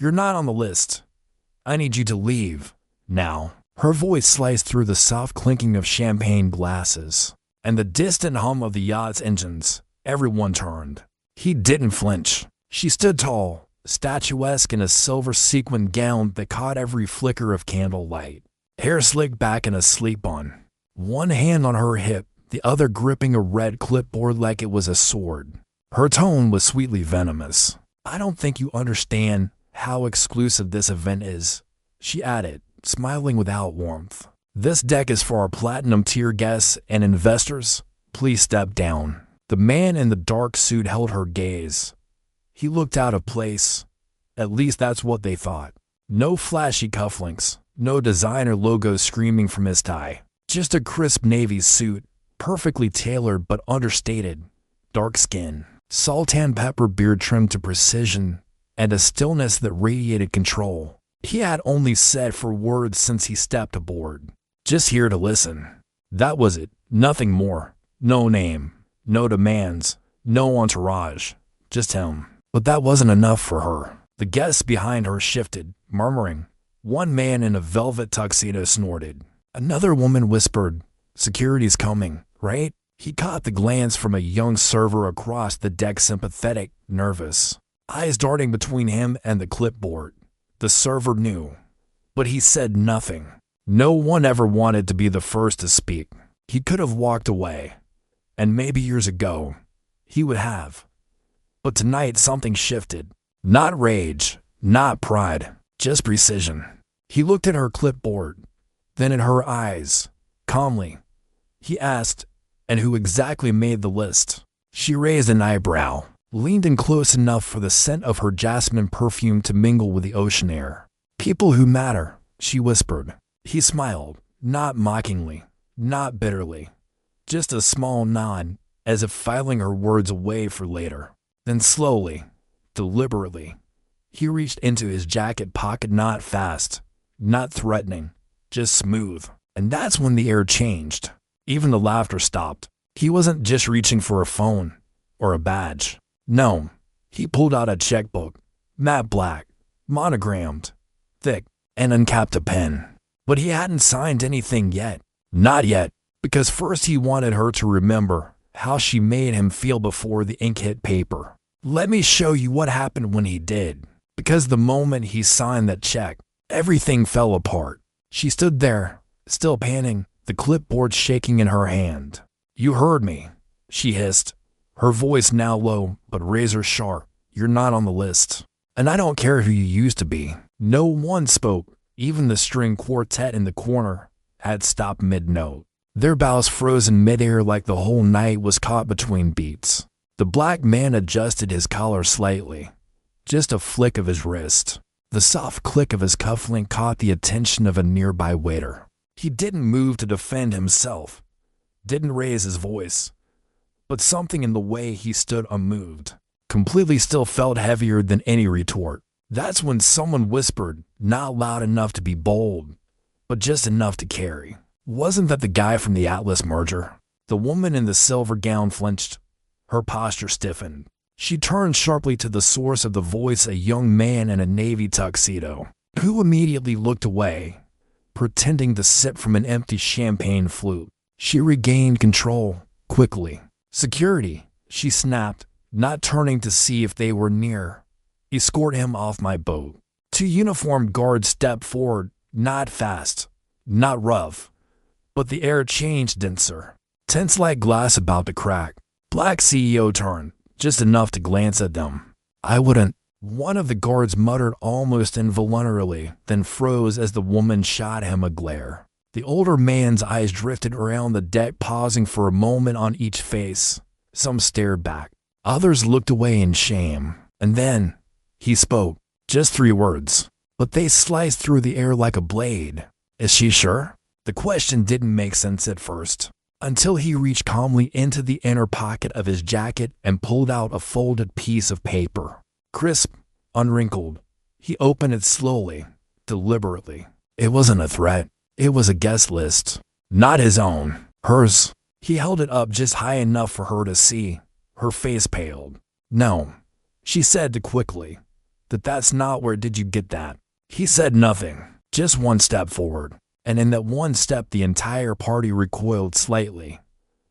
You're not on the list. I need you to leave. Now." Her voice sliced through the soft clinking of champagne glasses and the distant hum of the yacht's engines. Everyone turned. He didn't flinch. She stood tall, statuesque in a silver sequined gown that caught every flicker of candlelight. Hair slicked back in a sleek bun. One hand on her hip, the other gripping a red clipboard like it was a sword. Her tone was sweetly venomous. "I don't think you understand how exclusive this event is," she added, smiling without warmth. "This deck is for our platinum tier guests and investors. Please step down." The man in the dark suit held her gaze. He looked out of place. At least that's what they thought. No flashy cufflinks, no designer logos screaming from his tie. Just a crisp navy suit, perfectly tailored but understated. Dark skin, salt and pepper beard trimmed to precision, and a stillness that radiated control. He had only said for words since he stepped aboard. Just here to listen. That was it. Nothing more. No name. No demands. No entourage. Just him. But that wasn't enough for her. The guests behind her shifted, murmuring. One man in a velvet tuxedo snorted. Another woman whispered, "Security's coming, right?" He caught the glance from a young server across the deck, sympathetic, nervous. Eyes darting between him and the clipboard. The server knew, but he said nothing. No one ever wanted to be the first to speak. He could have walked away, and maybe years ago, he would have. But tonight something shifted. Not rage, not pride, just precision. He looked at her clipboard, then at her eyes, calmly. He asked, "And who exactly made the list?" She raised an eyebrow, leaned in close enough for the scent of her jasmine perfume to mingle with the ocean air. "People who matter," she whispered. He smiled, not mockingly, not bitterly, just a small nod, as if filing her words away for later. Then slowly, deliberately, he reached into his jacket pocket, not fast, not threatening, just smooth. And that's when the air changed. Even the laughter stopped. He wasn't just reaching for a phone or a badge. No, he pulled out a checkbook, matte black, monogrammed, thick, and uncapped a pen. But he hadn't signed anything yet. Not yet, because first he wanted her to remember how she made him feel before the ink hit paper. Let me show you what happened when he did. Because the moment he signed that check, everything fell apart. She stood there, still panting, the clipboard shaking in her hand. "You heard me," she hissed, her voice now low but razor sharp. "You're not on the list. And I don't care who you used to be." No one spoke. Even the string quartet in the corner had stopped mid-note. Their bows frozen mid-air like the whole night was caught between beats. The black man adjusted his collar slightly. Just a flick of his wrist. The soft click of his cufflink caught the attention of a nearby waiter. He didn't move to defend himself, didn't raise his voice, but something in the way he stood unmoved, completely still, felt heavier than any retort. That's when someone whispered, not loud enough to be bold, but just enough to carry. Wasn't that the guy from the Atlas merger? The woman in the silver gown flinched. Her posture stiffened. She turned sharply to the source of the voice, a young man in a navy tuxedo, who immediately looked away, pretending to sip from an empty champagne flute. She regained control, quickly. "Security," she snapped, not turning to see if they were near. "Escort him off my boat." Two uniformed guards stepped forward, not fast, not rough, but the air changed, denser, tense like glass about to crack. Black CEO turned, just enough to glance at them. "I wouldn't," one of the guards muttered almost involuntarily, then froze as the woman shot him a glare. The older man's eyes drifted around the deck, pausing for a moment on each face. Some stared back. Others looked away in shame. And then he spoke. Just 3 words. But they sliced through the air like a blade. "Is she sure?" The question didn't make sense at first, until he reached calmly into the inner pocket of his jacket and pulled out a folded piece of paper. Crisp, unwrinkled. He opened it slowly, deliberately. It wasn't a threat. It was a guest list. Not his own. Hers. He held it up just high enough for her to see. Her face paled. "No," she said quickly. That's not where did you get that? He said nothing, just one step forward. And in that one step the entire party recoiled slightly,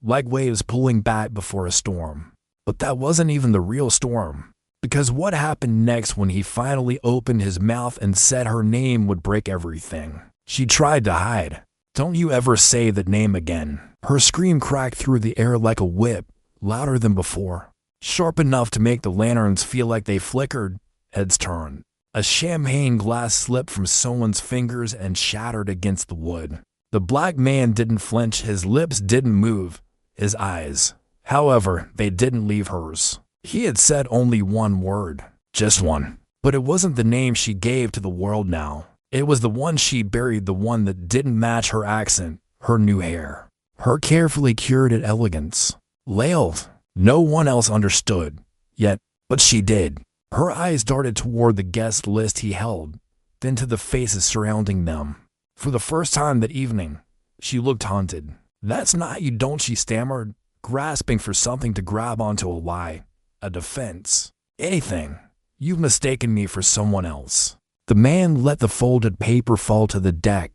like waves pulling back before a storm. But that wasn't even the real storm. Because what happened next when he finally opened his mouth and said her name would break everything. She tried to hide. Don't you ever say that name again. Her scream cracked through the air like a whip, louder than before. Sharp enough to make the lanterns feel like they flickered. Heads turned. A champagne glass slipped from someone's fingers and shattered against the wood. The black man didn't flinch, his lips didn't move, his eyes. However, they didn't leave hers. He had said only one word, just one. But it wasn't the name she gave to the world now. It was the one she buried, the one that didn't match her accent, her new hair, her carefully curated elegance. Lailed. No one else understood, yet, but she did. Her eyes darted toward the guest list he held, then to the faces surrounding them. For the first time that evening, she looked haunted. That's not you, don't, she stammered, grasping for something to grab onto, a lie, a defense, anything. You've mistaken me for someone else. The man let the folded paper fall to the deck.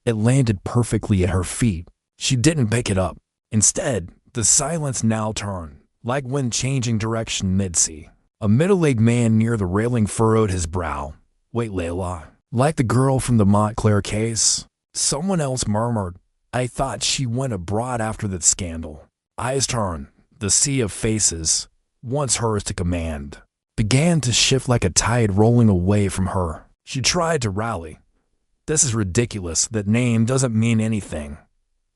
It landed perfectly at her feet. She didn't pick it up. Instead, the silence now turned, like wind changing direction mid-sea. A middle-aged man near the railing furrowed his brow. Wait, Layla. Like the girl from the Montclair case? Someone else murmured. I thought she went abroad after that scandal. Eyes turned. The sea of faces, once hers to command, began to shift like a tide rolling away from her. She tried to rally. This is ridiculous. That name doesn't mean anything.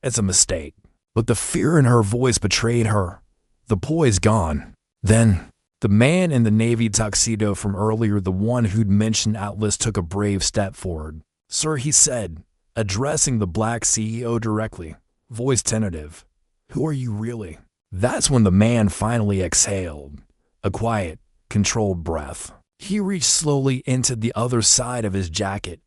It's a mistake. But the fear in her voice betrayed her. The poise gone. Then, the man in the navy tuxedo from earlier, the one who'd mentioned Atlas, took a brave step forward. Sir, he said, addressing the black CEO directly, voice tentative. Who are you really? That's when the man finally exhaled. A quiet, controlled breath. He reached slowly into the other side of his jacket.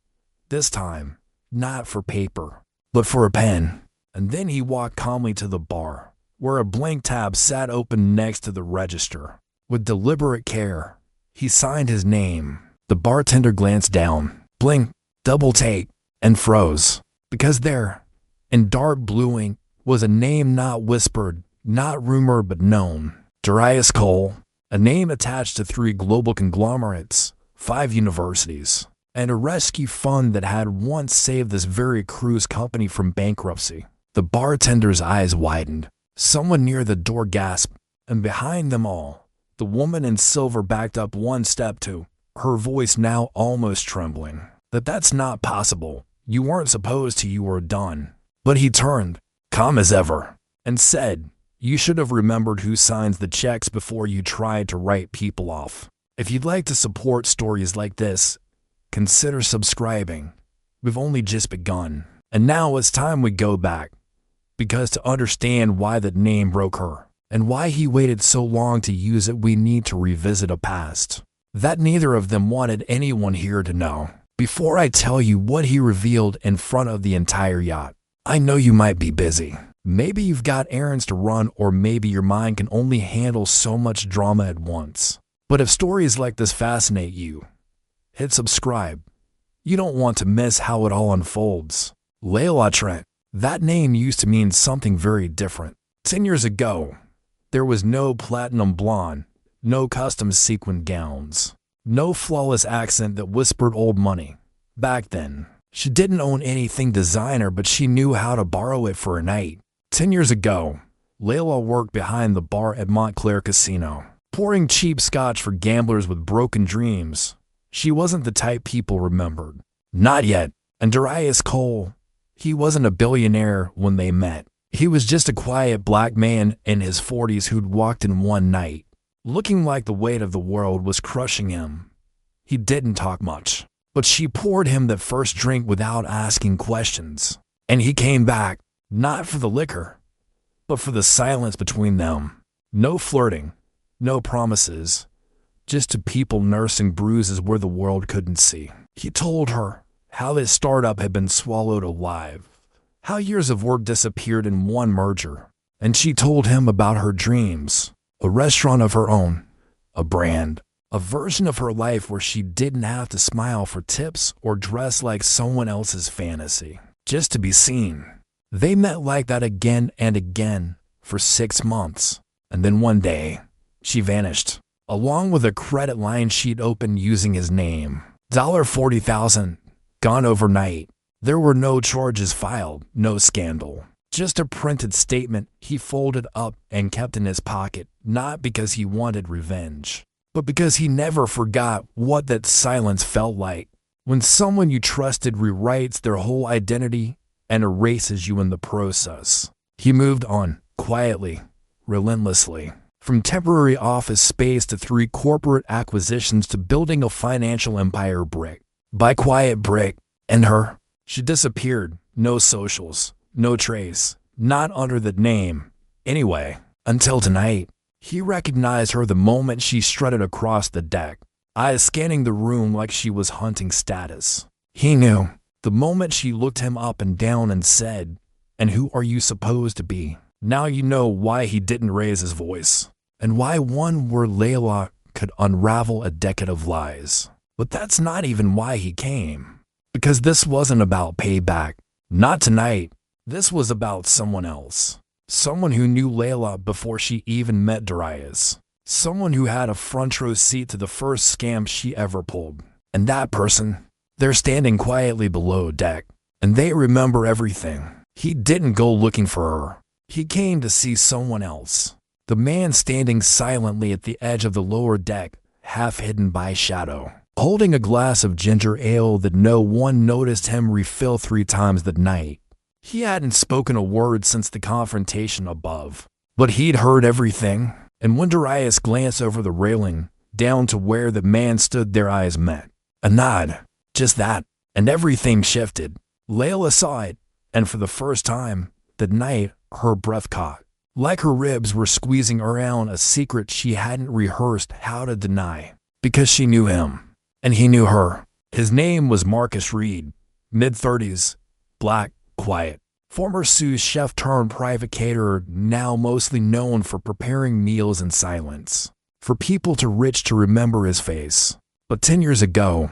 This time, not for paper, but for a pen. And then he walked calmly to the bar, where a blank tab sat open next to the register. With deliberate care, he signed his name. The bartender glanced down, blinked, double take, and froze. Because there, in dark blue ink, was a name not whispered, not rumored, but known. Darius Cole, a name attached to 3 global conglomerates, 5 universities, and a rescue fund that had once saved this very cruise company from bankruptcy. The bartender's eyes widened. Someone near the door gasped, and behind them all, the woman in silver backed up one step too, her voice now almost trembling. That's not possible. You weren't supposed to, you were done. But he turned, calm as ever, and said, you should have remembered who signs the checks before you tried to write people off. If you'd like to support stories like this, consider subscribing. We've only just begun. And now it's time we go back. Because to understand why that name broke her, and why he waited so long to use it, we need to revisit a past that neither of them wanted anyone here to know. Before I tell you what he revealed in front of the entire yacht, I know you might be busy. Maybe you've got errands to run, or maybe your mind can only handle so much drama at once. But if stories like this fascinate you, hit subscribe. You don't want to miss how it all unfolds. Layla Trent. That name used to mean something very different. 10 years ago, there was no platinum blonde, no custom sequin gowns, no flawless accent that whispered old money. Back then, she didn't own anything designer, but she knew how to borrow it for a night. 10 years ago, Layla worked behind the bar at Montclair Casino, pouring cheap scotch for gamblers with broken dreams. She wasn't the type people remembered. Not yet. And Darius Cole, he wasn't a billionaire when they met. He was just a quiet black man in his 40s who'd walked in one night, looking like the weight of the world was crushing him. He didn't talk much, but she poured him that first drink without asking questions. And he came back, not for the liquor, but for the silence between them. No flirting, no promises, just to people nursing bruises where the world couldn't see. He told her how this startup had been swallowed alive, how years of work disappeared in one merger. And she told him about her dreams, a restaurant of her own, a brand, A version of her life where she didn't have to smile for tips or dress like someone else's fantasy, just to be seen. They met like that again and again for 6 months. And then one day, she vanished, along with a credit line she'd opened using his name. $40,000, gone overnight. There were no charges filed, no scandal. Just a printed statement he folded up and kept in his pocket, not because he wanted revenge, but because he never forgot what that silence felt like when someone you trusted rewrites their whole identity and erases you in the process. He moved on, quietly, relentlessly, from temporary office space to 3 corporate acquisitions to building a financial empire brick by quiet brick. And her, she disappeared, no socials, no trace, not under the name. Anyway, until tonight, he recognized her the moment she strutted across the deck, eyes scanning the room like she was hunting status. He knew the moment she looked him up and down and said, "And who are you supposed to be?" Now you know why he didn't raise his voice, and why one word Layla could unravel a decade of lies. But that's not even why he came. Because this wasn't about payback. Not tonight. This was about someone else. Someone who knew Layla before she even met Darius. Someone who had a front row seat to the first scam she ever pulled. And that person, they're standing quietly below deck. And they remember everything. He didn't go looking for her. He came to see someone else. The man standing silently at the edge of the lower deck, half hidden by shadow, holding a glass of ginger ale that no one noticed him refill 3 times that night. He hadn't spoken a word since the confrontation above, but he'd heard everything, and when Darius glanced over the railing, down to where the man stood, their eyes met. A nod, just that, and everything shifted. Layla saw it, and for the first time, that night, her breath caught, like her ribs were squeezing around a secret she hadn't rehearsed how to deny, because she knew him, and he knew her. His name was Marcus Reed, mid-30s, black, quiet, former sous chef turned private caterer, now mostly known for preparing meals in silence, for people too rich to remember his face. But 10 years ago,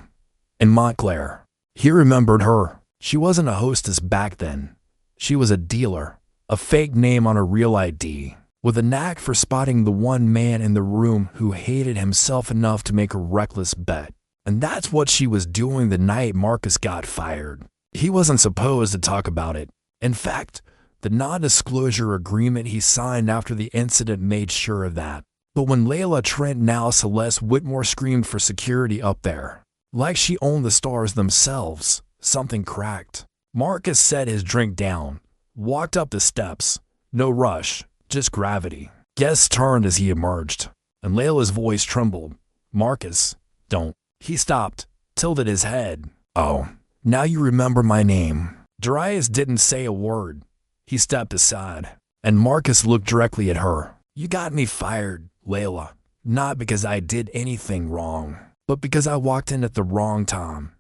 in Montclair, he remembered her. She wasn't a hostess back then. She was a dealer, a fake name on a real ID, with a knack for spotting the one man in the room who hated himself enough to make a reckless bet. And that's what she was doing the night Marcus got fired. He wasn't supposed to talk about it. In fact, the non-disclosure agreement he signed after the incident made sure of that. But when Layla Trent, now Celeste Whitmore, screamed for security up there, like she owned the stars themselves, something cracked. Marcus set his drink down, walked up the steps. No rush, just gravity. Guests turned as he emerged, and Layla's voice trembled. "Marcus, don't." He stopped, tilted his head. "Oh, now you remember my name." Darius didn't say a word. He stepped aside, and Marcus looked directly at her. "You got me fired, Layla. Not because I did anything wrong, but because I walked in at the wrong time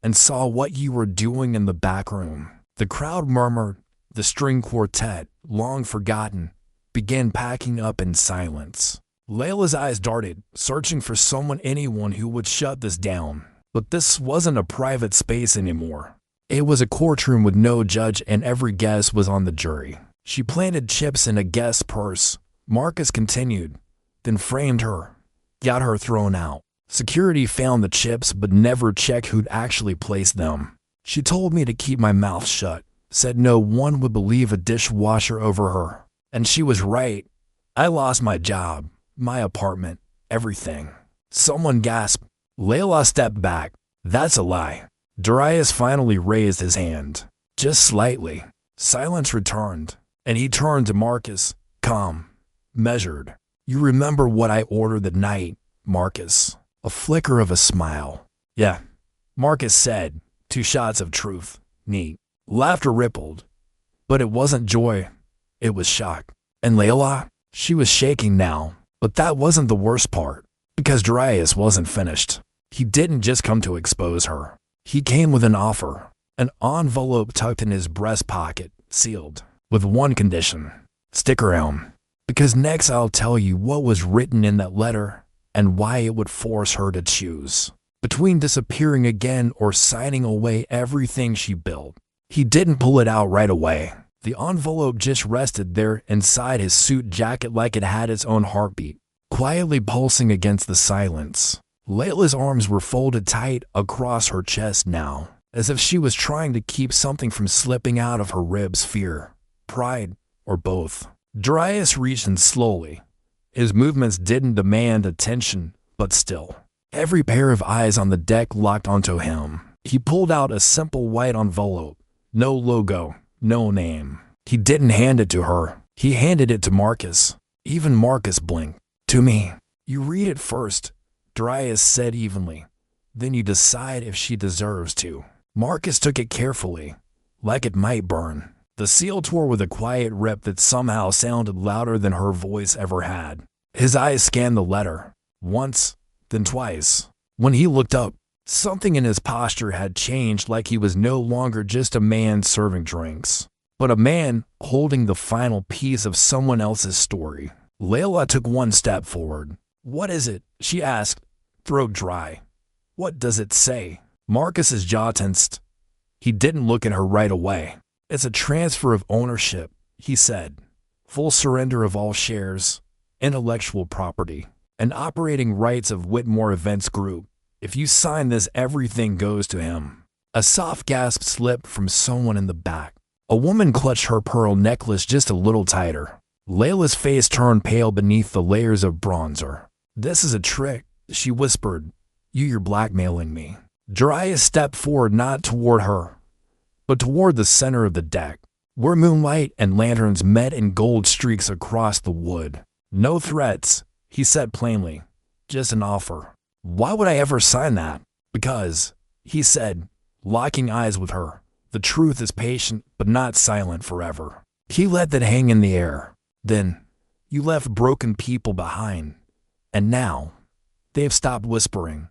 and saw what you were doing in the back room." The crowd murmured. The string quartet, long forgotten, began packing up in silence. Layla's eyes darted, searching for anyone who would shut this down. But this wasn't a private space anymore. It was a courtroom with no judge, and every guest was on the jury. She planted chips in a guest's purse. Marcus continued, then framed her, got her thrown out. Security found the chips but never checked who'd actually placed them. She told me to keep my mouth shut, said no one would believe a dishwasher over her. And she was right. I lost my job, my apartment, everything. Someone gasped. Layla stepped back. "That's a lie." Darius finally raised his hand, just slightly. Silence returned, and he turned to Marcus, calm, measured. "You remember what I ordered that night, Marcus?" A flicker of a smile. "Yeah," Marcus said, 2 shots of truth. Neat. Laughter rippled. But it wasn't joy. It was shock. And Layla? She was shaking now. But that wasn't the worst part. Because Darius wasn't finished. He didn't just come to expose her. He came with an offer. An envelope tucked in his breast pocket, sealed. With one condition. Stick around. Because next I'll tell you what was written in that letter and why it would force her to choose between disappearing again or signing away everything she built. He didn't pull it out right away. The envelope just rested there inside his suit jacket like it had its own heartbeat, quietly pulsing against the silence. Layla's arms were folded tight across her chest now, as if she was trying to keep something from slipping out of her ribs. Fear, pride, or both. Darius reached in slowly. His movements didn't demand attention, but still. Every pair of eyes on the deck locked onto him. He pulled out a simple white envelope. No logo, no name. He didn't hand it to her. He handed it to Marcus. Even Marcus blinked. To me. You read it first, Darius said evenly. Then you decide if she deserves to. Marcus took it carefully, like it might burn. The seal tore with a quiet rip that somehow sounded louder than her voice ever had. His eyes scanned the letter. Once, then twice. When he looked up, something in his posture had changed, like he was no longer just a man serving drinks, but a man holding the final piece of someone else's story. Layla took one step forward. What is it? She asked, throat dry. What does it say? Marcus's jaw tensed. He didn't look at her right away. It's a transfer of ownership, he said. Full surrender of all shares, intellectual property, and operating rights of Whitmore Events Group. If you sign this, everything goes to him. A soft gasp slipped from someone in the back. A woman clutched her pearl necklace just a little tighter. Layla's face turned pale beneath the layers of bronzer. This is a trick, she whispered. You're blackmailing me. Darius stepped forward, not toward her, but toward the center of the deck, where moonlight and lanterns met in gold streaks across the wood. No threats, he said plainly. Just an offer. Why would I ever sign that? Because, he said, locking eyes with her, the truth is patient but not silent forever. He let that hang in the air. Then, you left broken people behind. And now, they've stopped whispering.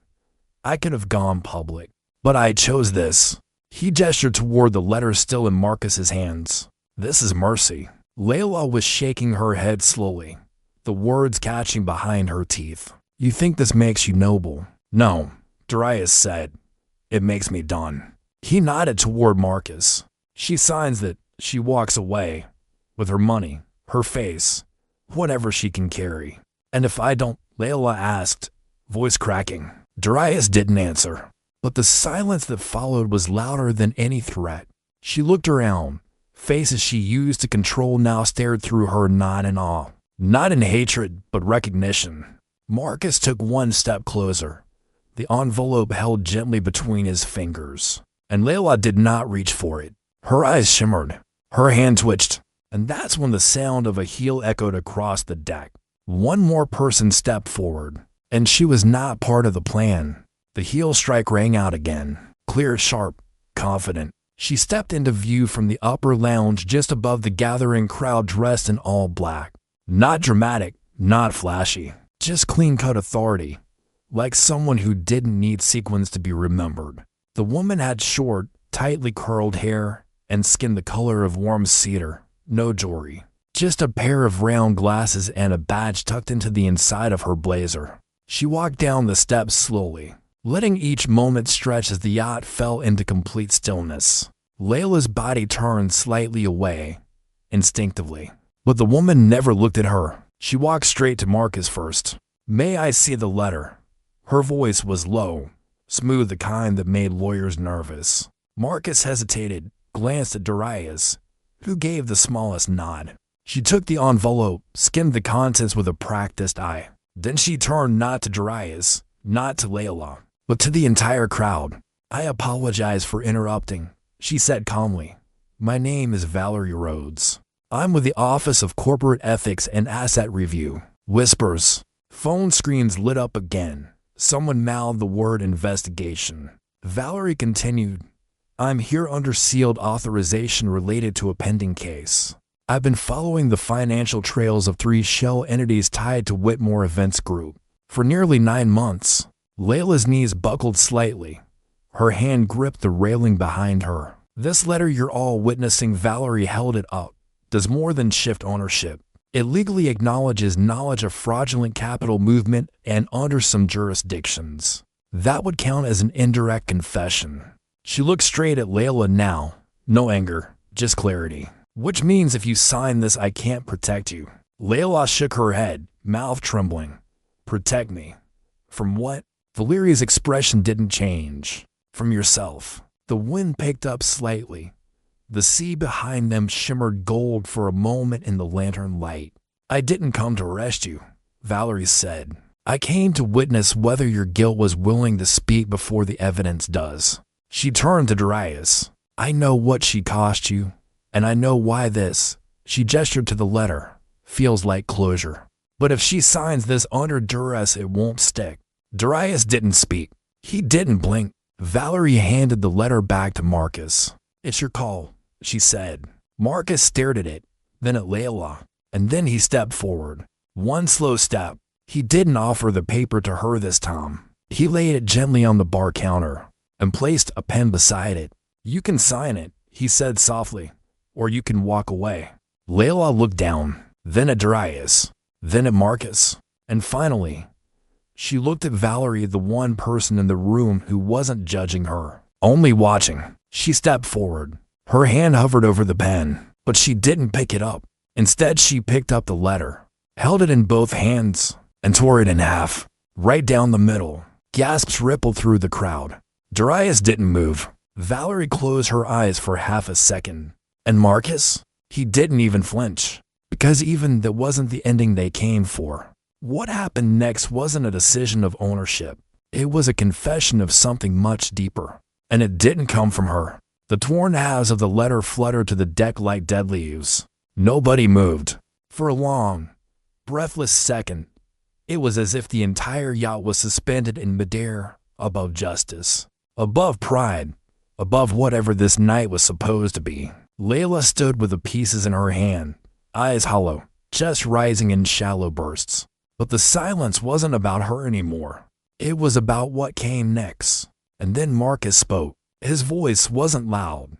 I could have gone public, but I chose this. He gestured toward the letter still in Marcus's hands. This is mercy. Layla was shaking her head slowly, the words catching behind her teeth. You think this makes you noble? No, Darius said. It makes me done. He nodded toward Marcus. She signs that, she walks away, with her money, her face, whatever she can carry. And if I don't, Layla asked, voice cracking. Darius didn't answer, but the silence that followed was louder than any threat. She looked around. Faces she used to control now stared through her, not in awe, not in hatred, but recognition. Marcus took one step closer, the envelope held gently between his fingers, and Layla did not reach for it. Her eyes shimmered, her hand twitched, and that's when the sound of a heel echoed across the deck. One more person stepped forward, and she was not part of the plan. The heel strike rang out again, clear, sharp, confident. She stepped into view from the upper lounge just above the gathering crowd, dressed in all black. Not dramatic, not flashy, just clean-cut authority, like someone who didn't need sequins to be remembered. The woman had short, tightly curled hair and skin the color of warm cedar. No jewelry, just a pair of round glasses and a badge tucked into the inside of her blazer. She walked down the steps slowly, letting each moment stretch as the yacht fell into complete stillness. Layla's body turned slightly away, instinctively, but the woman never looked at her. She walked straight to Marcus first. May I see the letter? Her voice was low, smooth, the kind that made lawyers nervous. Marcus hesitated, glanced at Darius, who gave the smallest nod. She took the envelope, skimmed the contents with a practiced eye. Then she turned not to Darius, not to Layla, but to the entire crowd. I apologize for interrupting, she said calmly. My name is Valerie Rhodes. I'm with the Office of Corporate Ethics and Asset Review. Whispers. Phone screens lit up again. Someone mouthed the word investigation. Valerie continued, I'm here under sealed authorization related to a pending case. I've been following the financial trails of 3 shell entities tied to Whitmore Events Group for nearly 9 months. Layla's knees buckled slightly. Her hand gripped the railing behind her. This letter you're all witnessing, Valerie held it up, does more than shift ownership. It legally acknowledges knowledge of fraudulent capital movement and under some jurisdictions. That would count as an indirect confession. She looked straight at Layla now. No anger, just clarity. Which means if you sign this, I can't protect you. Layla shook her head, mouth trembling. Protect me. From what? Valeria's expression didn't change. From yourself. The wind picked up slightly. The sea behind them shimmered gold for a moment in the lantern light. I didn't come to arrest you, Valerie said. I came to witness whether your guilt was willing to speak before the evidence does. She turned to Darius. I know what she cost you, and I know why this, she gestured to the letter, feels like closure. But if she signs this under duress, it won't stick. Darius didn't speak. He didn't blink. Valerie handed the letter back to Marcus. It's your call, she said. Marcus stared at it, then at Layla, and then he stepped forward. One slow step. He didn't offer the paper to her this time. He laid it gently on the bar counter and placed a pen beside it. You can sign it, he said softly, or you can walk away. Layla looked down, then at Darius, then at Marcus, and finally, she looked at Valerie, the one person in the room who wasn't judging her, only watching. She stepped forward. Her hand hovered over the pen, but she didn't pick it up. Instead, she picked up the letter, held it in both hands, and tore it in half, right down the middle. Gasps rippled through the crowd. Darius didn't move. Valerie closed her eyes for half a second. And Marcus? He didn't even flinch, because even that wasn't the ending they came for. What happened next wasn't a decision of ownership. It was a confession of something much deeper. And it didn't come from her. The torn halves of the letter fluttered to the deck like dead leaves. Nobody moved. For a long, breathless second, it was as if the entire yacht was suspended in midair above justice, above pride, above whatever this night was supposed to be. Layla stood with the pieces in her hand, eyes hollow, chest rising in shallow bursts. But the silence wasn't about her anymore. It was about what came next. And then Marcus spoke. His voice wasn't loud,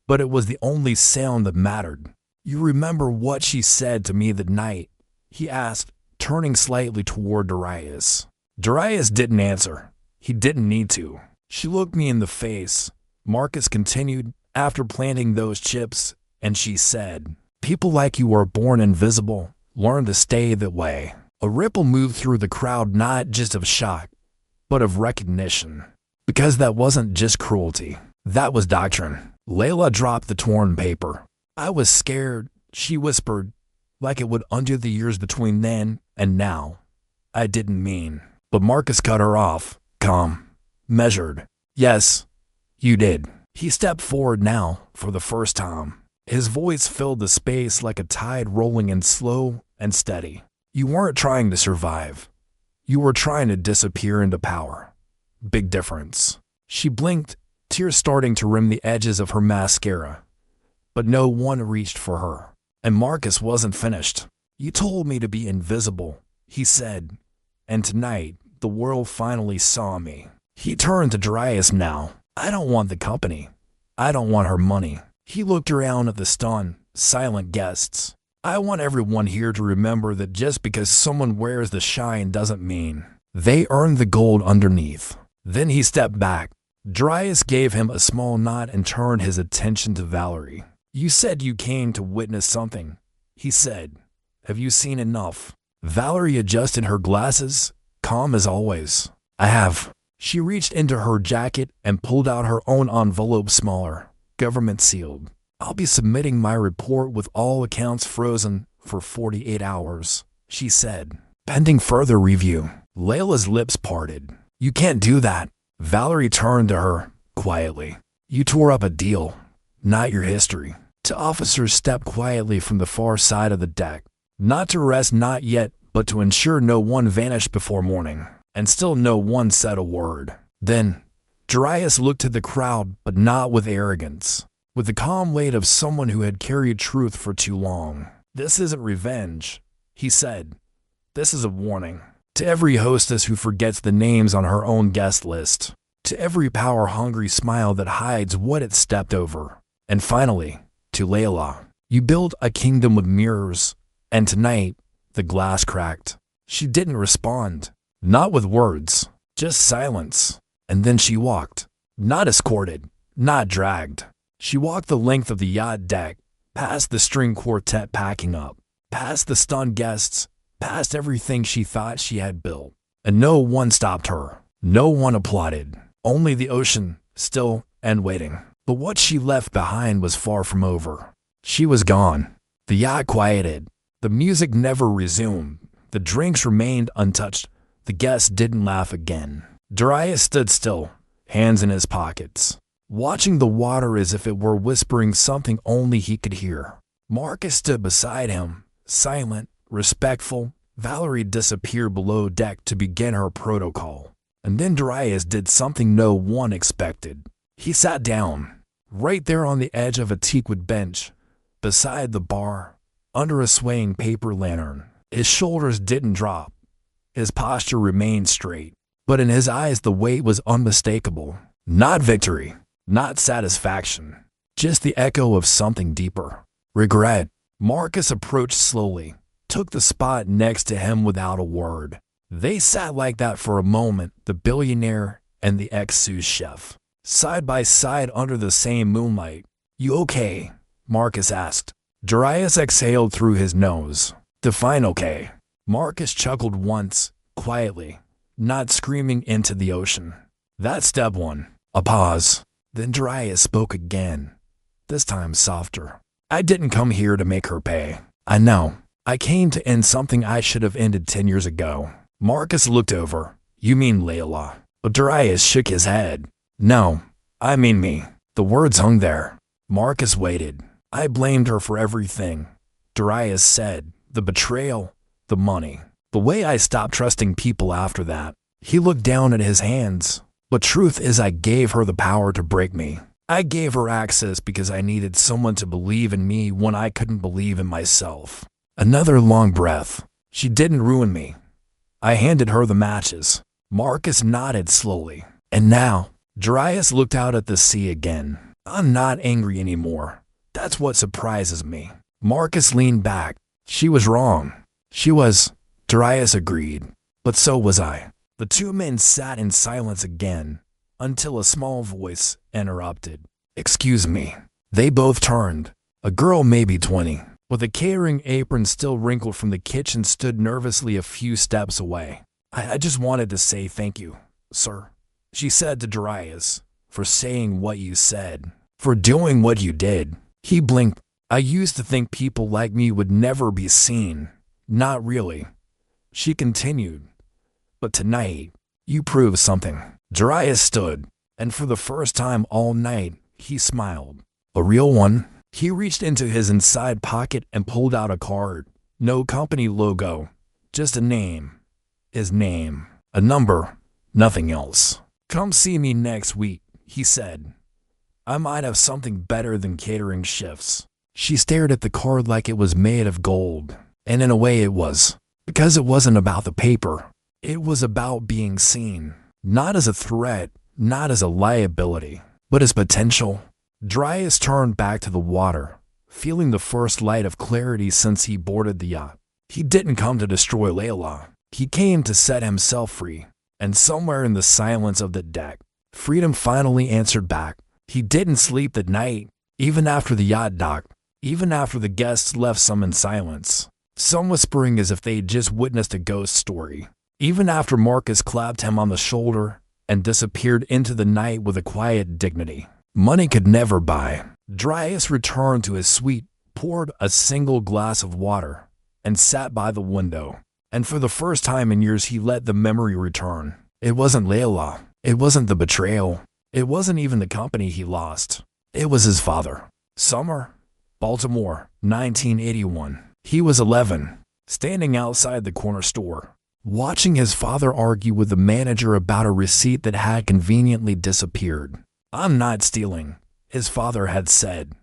but it was the only sound that mattered. You remember what she said to me that night? He asked, turning slightly toward Darius. Darius didn't answer. He didn't need to. She looked me in the face. Marcus continued, after planting those chips, and she said, people like you are born invisible. Learn to stay that way. A ripple moved through the crowd, not just of shock, but of recognition. Because that wasn't just cruelty. That was doctrine. Layla dropped the torn paper. I was scared, she whispered, like it would undo the years between then and now. I didn't mean. But Marcus cut her off, calm, measured. Yes, you did. He stepped forward now, for the first time. His voice filled the space like a tide rolling in slow and steady. You weren't trying to survive. You were trying to disappear into power. Big difference. She blinked, tears starting to rim the edges of her mascara. But no one reached for her. And Marcus wasn't finished. You told me to be invisible, he said. And tonight, the world finally saw me. He turned to Darius now. I don't want the company. I don't want her money. He looked around at the stunned, silent guests. I want everyone here to remember that just because someone wears the shine doesn't mean they earn the gold underneath. Then he stepped back. Darius gave him a small nod and turned his attention to Valerie. You said you came to witness something, he said. Have you seen enough? Valerie adjusted her glasses, calm as always. I have. She reached into her jacket and pulled out her own envelope, smaller, government sealed. I'll be submitting my report with all accounts frozen for 48 hours, she said. Pending further review. Layla's lips parted. You can't do that. Valerie turned to her, quietly. You tore up a deal, not your history. Two officers stepped quietly from the far side of the deck. Not to arrest, not yet, but to ensure no one vanished before morning. And still no one said a word. Then, Darius looked to the crowd, but not with arrogance. With the calm weight of someone who had carried truth for too long. This isn't revenge, he said. This is a warning. To every hostess who forgets the names on her own guest list. To every power-hungry smile that hides what it stepped over. And finally, to Layla. You build a kingdom with mirrors, And tonight, the glass cracked. She didn't respond. Not with words, just silence. And then she walked. Not escorted, not dragged. She walked the length of the yacht deck, past the string quartet packing up, past the stunned guests, past everything she thought she had built. And no one stopped her. No one applauded. Only the ocean, still and waiting. But what she left behind was far from over. She was gone. The yacht quieted. The music never resumed. The drinks remained untouched. The guests didn't laugh again. Darius stood still, hands in his pockets, watching the water as if it were whispering something only he could hear. Marcus stood beside him, silent, respectful. Valerie disappeared below deck to begin her protocol. And then Darius did something no one expected. He sat down, right there on the edge of a teakwood bench, beside the bar, under a swaying paper lantern. His shoulders didn't drop. His posture remained straight. But in his eyes the weight was unmistakable. Not victory, not satisfaction, just the echo of something deeper. Regret. Marcus approached slowly, took the spot next to him without a word. They sat like that for a moment, the billionaire and the ex-sous chef, side by side under the same moonlight. "You okay?" Marcus asked. Darius exhaled through his nose. "Define okay." Marcus chuckled once, quietly, not screaming into the ocean. "That's step one." A pause. Then Darius spoke again, this time softer. "I didn't come here to make her pay. I know. I came to end something I should have ended 10 years ago." Marcus looked over. "You mean Layla?" But Darius shook his head. "No, I mean me." The words hung there. Marcus waited. "I blamed her for everything," Darius said. "The betrayal, the money, the way I stopped trusting people after that." He looked down at his hands. "But truth is, I gave her the power to break me. I gave her access because I needed someone to believe in me when I couldn't believe in myself." Another long breath. "She didn't ruin me. I handed her the matches." Marcus nodded slowly. "And now?" Darius looked out at the sea again. "I'm not angry anymore. That's what surprises me." Marcus leaned back. "She was wrong." "She was," Darius agreed. "But so was I." The two men sat in silence again, until a small voice interrupted. "Excuse me." They both turned. A girl, maybe 20, with a catering apron still wrinkled from the kitchen, stood nervously a few steps away. I just wanted to say thank you, sir," she said to Darius, "for saying what you said, for doing what you did." He blinked. "I used to think people like me would never be seen." "Not really," she continued. "But tonight, you proved something." Darius stood, and for the first time all night, he smiled. "A real one." He reached into his inside pocket and pulled out a card. No company logo, just a name. His name. A number, nothing else. "Come see me next week," he said. "I might have something better than catering shifts." She stared at the card like it was made of gold. And in a way it was. Because it wasn't about the paper. It was about being seen. Not as a threat, not as a liability, but as potential. Darius turned back to the water, feeling the first light of clarity since he boarded the yacht. He didn't come to destroy Layla. He came to set himself free. And somewhere in the silence of the deck, freedom finally answered back. He didn't sleep that night, even after the yacht docked, even after the guests left, some in silence, some whispering as if they'd just witnessed a ghost story. Even after Marcus clapped him on the shoulder and disappeared into the night with a quiet dignity money could never buy. Darius returned to his suite, poured a single glass of water, and sat by the window. And for the first time in years he let the memory return. It wasn't Layla. It wasn't the betrayal. It wasn't even the company he lost. It was his father. Summer, Baltimore, 1981. He was 11, standing outside the corner store, watching his father argue with the manager about a receipt that had conveniently disappeared. "I'm not stealing," his father had said.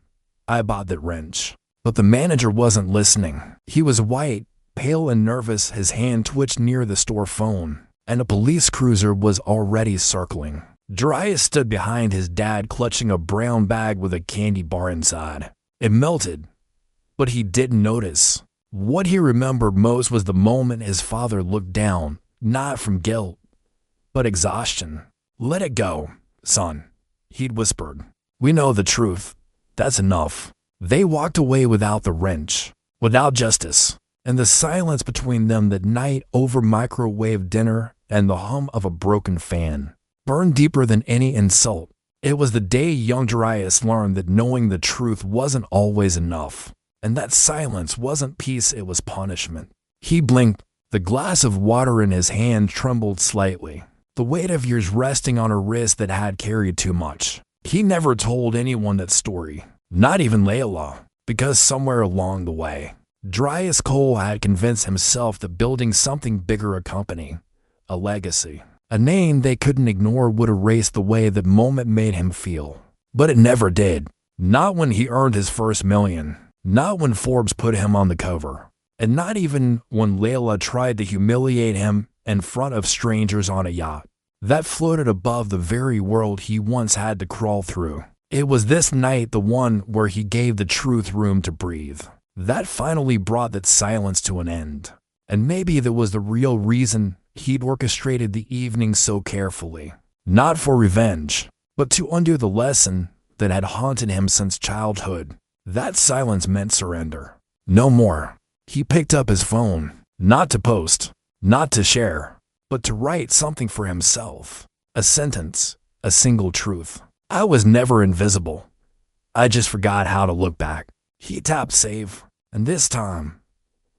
"I bought that wrench." But the manager wasn't listening. He was white, pale and nervous. His hand twitched near the store phone, and a police cruiser was already circling. Darius stood behind his dad, clutching a brown bag with a candy bar inside. It melted, but he didn't notice. What he remembered most was the moment his father looked down, not from guilt, but exhaustion. "Let it go, son," he'd whispered. "We know the truth. That's enough." They walked away without the wrench, without justice, and the silence between them that night over microwave dinner and the hum of a broken fan burned deeper than any insult. It was the day young Darius learned that knowing the truth wasn't always enough, and that silence wasn't peace, it was punishment. He blinked. The glass of water in his hand trembled slightly, the weight of years resting on a wrist that had carried too much. He never told anyone that story, not even Layla, because somewhere along the way, Darius Cole had convinced himself that building something bigger, a company, a legacy, a name they couldn't ignore, would erase the way that moment made him feel. But it never did. Not when he earned his first million, not when Forbes put him on the cover, and not even when Layla tried to humiliate him in front of strangers on a yacht that floated above the very world he once had to crawl through. It was this night, the one where he gave the truth room to breathe, that finally brought that silence to an end. And maybe that was the real reason he'd orchestrated the evening so carefully. Not for revenge, but to undo the lesson that had haunted him since childhood. That silence meant surrender. No more. He picked up his phone, not to post, not to share, but to write something for himself. A sentence, a single truth. "I was never invisible. I just forgot how to look back." He tapped save, and this time,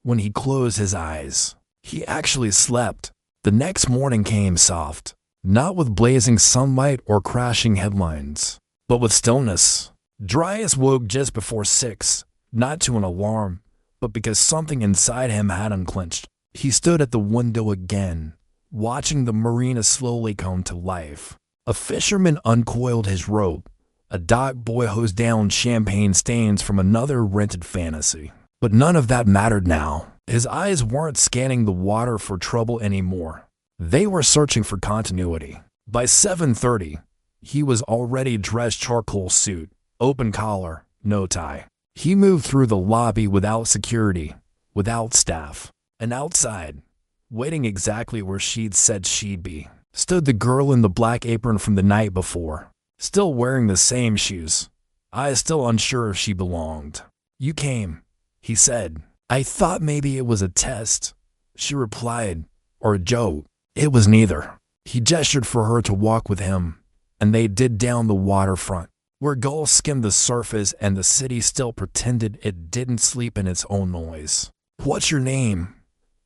when he closed his eyes, he actually slept. The next morning came soft, not with blazing sunlight or crashing headlines, but with stillness. Darius woke just before 6, not to an alarm, but because something inside him had unclenched. He stood at the window again, watching the marina slowly come to life. A fisherman uncoiled his rope. A dock boy hosed down champagne stains from another rented fantasy. But none of that mattered now. His eyes weren't scanning the water for trouble anymore. They were searching for continuity. By 7:30, he was already dressed, charcoal suit, open collar, no tie. He moved through the lobby without security, without staff. And outside, waiting exactly where she'd said she'd be, stood the girl in the black apron from the night before, still wearing the same shoes, eyes still unsure if she belonged. "You came," he said. "I thought maybe it was a test," she replied, "or a joke." It was neither. He gestured for her to walk with him, and they did down the waterfront, where gulls skimmed the surface and the city still pretended it didn't sleep in its own noise. "What's your name?"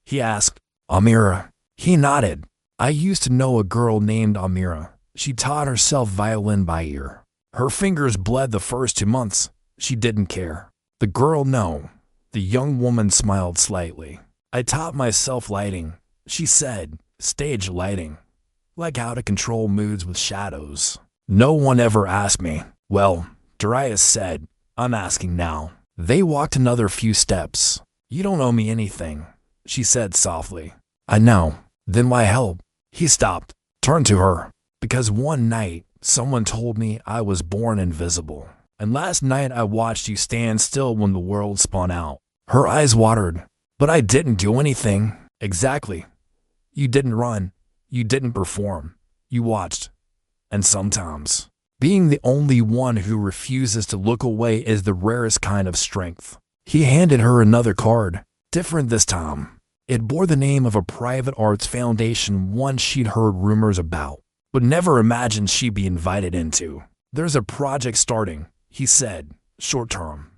he asked. "Amira." He nodded. "I used to know a girl named Amira. She taught herself violin by ear. Her fingers bled the first 2 months. She didn't care." The girl, no. The young woman smiled slightly. "I taught myself lighting," she said. "Stage lighting. Like how to control moods with shadows." "No one ever asked me." "Well," Darius said, "I'm asking now." They walked another few steps. "You don't owe me anything," she said softly. "I know. Then why help?" He stopped, turned to her. "Because one night, someone told me I was born invisible. And last night I watched you stand still when the world spun out." Her eyes watered. "But I didn't do anything." "Exactly. You didn't run. You didn't perform. You watched. And sometimes, being the only one who refuses to look away is the rarest kind of strength." He handed her another card, different this time. It bore the name of a private arts foundation, one she'd heard rumors about, but never imagined she'd be invited into. "There's a project starting," he said, "short term.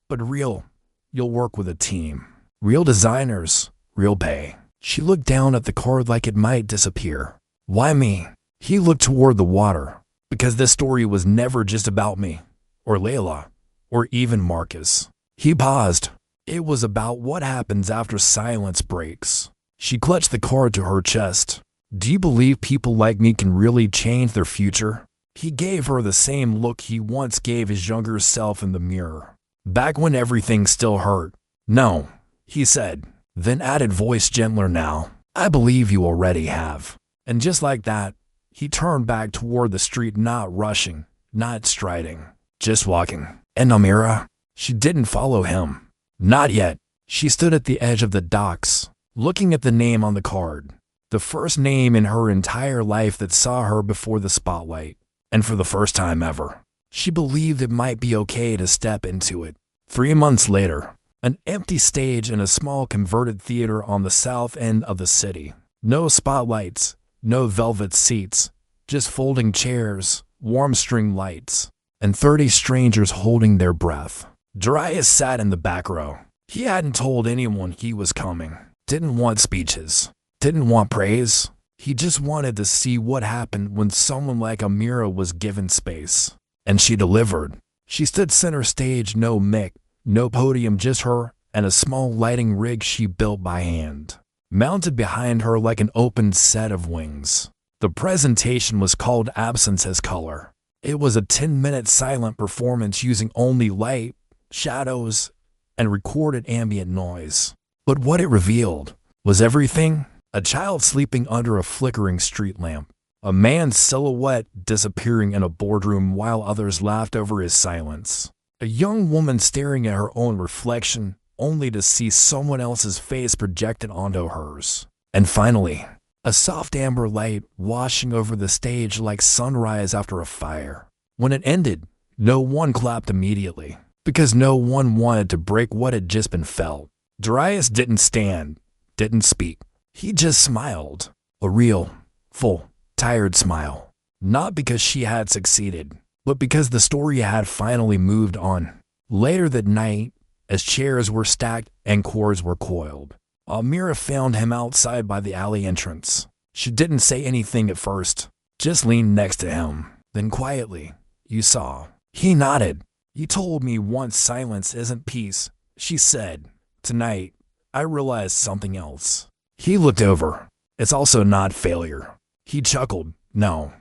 But real. You'll work with a team. Real designers, real pay." She looked down at the card like it might disappear. "Why me?" He looked toward the water. "Because this story was never just about me, or Layla, or even Marcus." He paused. "It was about what happens after silence breaks." She clutched the card to her chest. "Do you believe people like me can really change their future?" He gave her the same look he once gave his younger self in the mirror, back when everything still hurt. "No," he said, then added, voice gentler now, "I believe you already have." And just like that, he turned back toward the street, not rushing, not striding, just walking. And Amira? She didn't follow him. Not yet. She stood at the edge of the docks, looking at the name on the card. The first name in her entire life that saw her before the spotlight. And for the first time ever, she believed it might be okay to step into it. 3 months later, an empty stage in a small converted theater on the south end of the city. No spotlights, no velvet seats, just folding chairs, warm string lights, and 30 strangers holding their breath. Darius sat in the back row. He hadn't told anyone he was coming. Didn't want speeches. Didn't want praise. He just wanted to see what happened when someone like Amira was given space. And she delivered. She stood center stage, no mic, no podium, just her and a small lighting rig she built by hand, mounted behind her like an open set of wings. The presentation was called Absence as Color. It was a 10-minute silent performance using only light, shadows, and recorded ambient noise. But what it revealed was everything. A child sleeping under a flickering street lamp. A man's silhouette disappearing in a boardroom while others laughed over his silence. A young woman staring at her own reflection, only to see someone else's face projected onto hers. And finally, a soft amber light washing over the stage like sunrise after a fire. When it ended, no one clapped immediately, because no one wanted to break what had just been felt. Darius didn't stand, didn't speak. He just smiled. A real, full, tired smile. Not because she had succeeded, but because the story had finally moved on. Later that night, as chairs were stacked and cords were coiled, Amira found him outside by the alley entrance. She didn't say anything at first, just leaned next to him. Then quietly, "You saw." He nodded. "You told me once silence isn't peace," she said. "Tonight, I realized something else." He looked over. "It's also not failure." He chuckled. "No,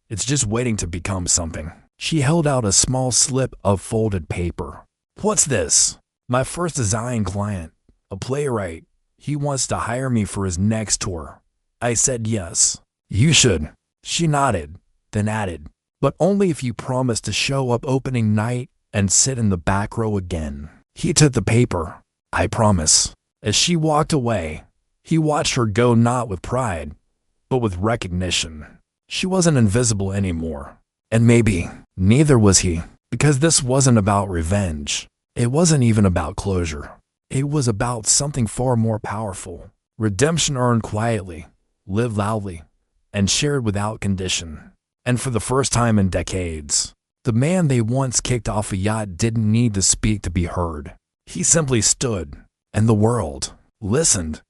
it's just waiting to become something." She held out a small slip of folded paper. "What's this?" "My first design client, a playwright. He wants to hire me for his next tour." I said yes. "You should." She nodded, then added, "But only if you promise to show up opening night and sit in the back row again." He took the paper. "I promise." As she walked away, he watched her go, not with pride, but with recognition. She wasn't invisible anymore. And maybe neither was he, because this wasn't about revenge. It wasn't even about closure. It was about something far more powerful. Redemption earned quietly, lived loudly, and shared without condition. And for the first time in decades, the man they once kicked off a yacht didn't need to speak to be heard. He simply stood, and the world listened.